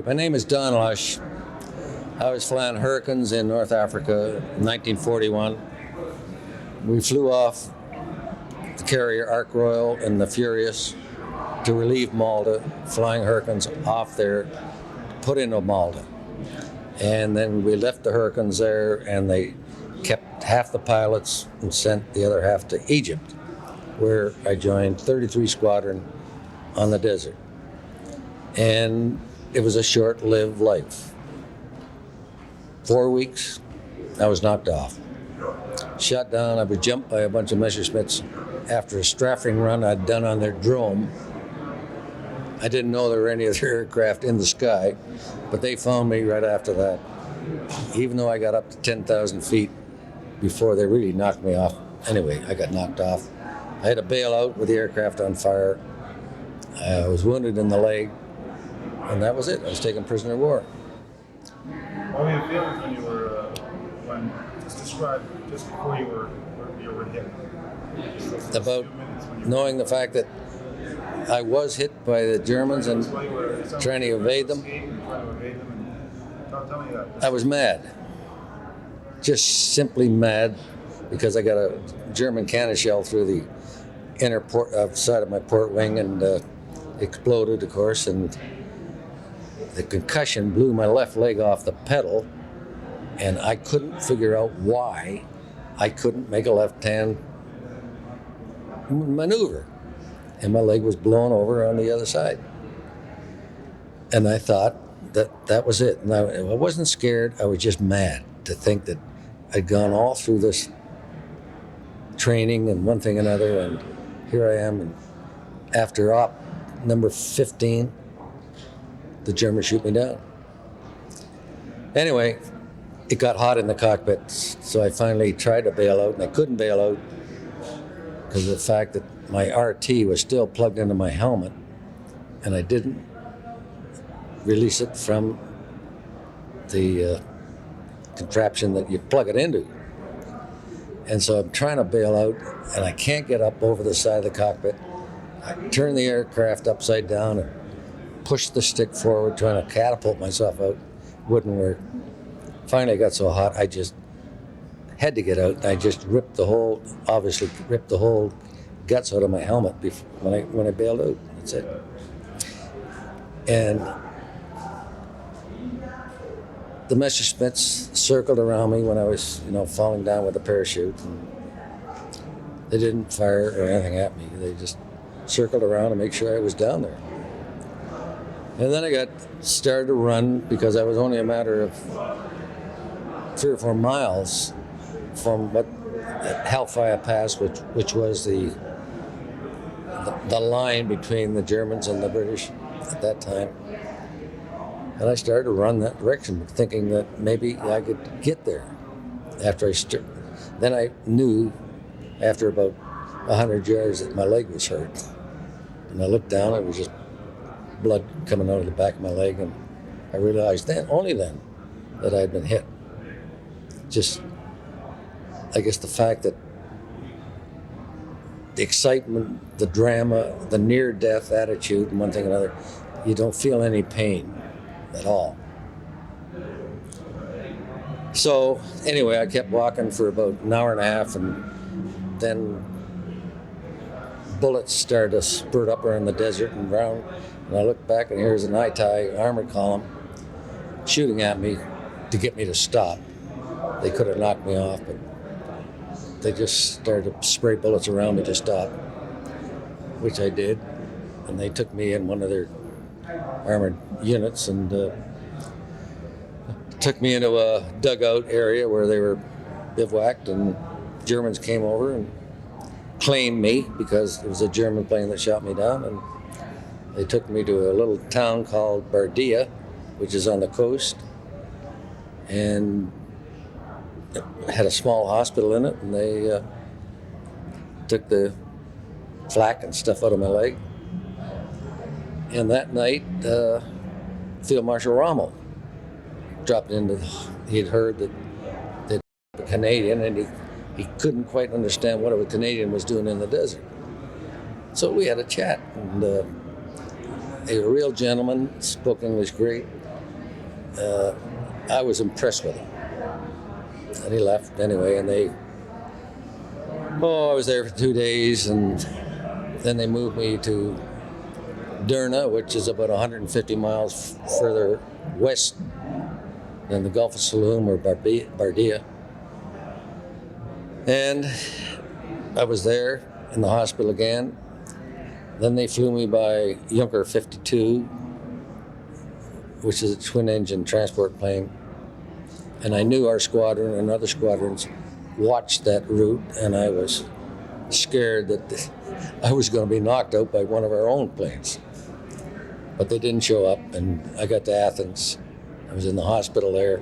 My name is Don Lush. I was flying Hurricanes in North Africa in 1941. We flew off the carrier Ark Royal and the Furious to relieve Malta, flying Hurricanes off there, put into Malta. And then we left the Hurricanes there, and they kept half the pilots and sent the other half to Egypt, where I joined 33 Squadron on the desert. And it was a short-lived life. 4 weeks, I was knocked off. Shot down, I was jumped by a bunch of Messerschmitts after a strafing run I'd done on their drone. I didn't know there were any other aircraft in the sky, but they found me right after that. Even though I got up to 10,000 feet before they really knocked me off. Anyway, I got knocked off. I had to bail out with the aircraft on fire. I was wounded in the leg, and that was it. I was taken prisoner of war. What were you feeling when you were, just describe just before you were hit? About knowing the fact that I was hit by the Germans and trying to evade them. Tell me that. I was mad. Just simply mad because I got a German cannon shell through the inner side of my port wing and exploded, of course, and the concussion blew my left leg off the pedal, and I couldn't figure out why I couldn't make a left-hand maneuver. And my leg was blown over on the other side. And I thought that was it. And I wasn't scared, I was just mad to think that I'd gone all through this training and one thing and another, and here I am, and after op number 15, the Germans shoot me down. Anyway, it got hot in the cockpit, so I finally tried to bail out, and I couldn't bail out because of the fact that my RT was still plugged into my helmet, and I didn't release it from the contraption that you plug it into. And so I'm trying to bail out, and I can't get up over the side of the cockpit. I turn the aircraft upside down and push the stick forward, trying to catapult myself out. Wouldn't work. Finally, it got so hot, I just had to get out. I just ripped the whole guts out of my helmet when I bailed out. That's it. And the Messerschmitts circled around me when I was, falling down with a parachute. And they didn't fire or anything at me. They just circled around to make sure I was down there. And then I started to run because I was only a matter of 3 or 4 miles from Hellfire Pass, which was the line between the Germans and the British at that time. And I started to run that direction, thinking that maybe I could get there. Then I knew after about 100 yards that my leg was hurt. And I looked down, it was just blood coming out of the back of my leg, and I realized only then, that I had been hit. Just, I guess the fact that the excitement, the drama, the near-death attitude, and one thing or another, you don't feel any pain at all. So anyway, I kept walking for about an hour and a half, and then bullets started to spurt up around the desert and around, and I looked back, and here's an ITI armored column shooting at me to get me to stop. They could have knocked me off, but they just started to spray bullets around me to stop, which I did, and they took me in one of their armored units and took me into a dugout area where they were bivouacked, and Germans came over and claimed me because it was a German plane that shot me down, and they took me to a little town called Bardia, which is on the coast, and it had a small hospital in it, and they took the flak and stuff out of my leg. And that night, Field Marshal Rommel dropped into, he'd heard that the Canadian, and he couldn't quite understand what a Canadian was doing in the desert. So we had a chat, and a real gentleman, spoke English great, I was impressed with him. And he left anyway, and I was there for 2 days, and then they moved me to Derna, which is about 150 miles further west than the Gulf of Saloum or Bardia. And I was there in the hospital again. Then they flew me by Junker 52, which is a twin-engine transport plane. And I knew our squadron and other squadrons watched that route, and I was scared that I was going to be knocked out by one of our own planes. But they didn't show up, and I got to Athens. I was in the hospital there.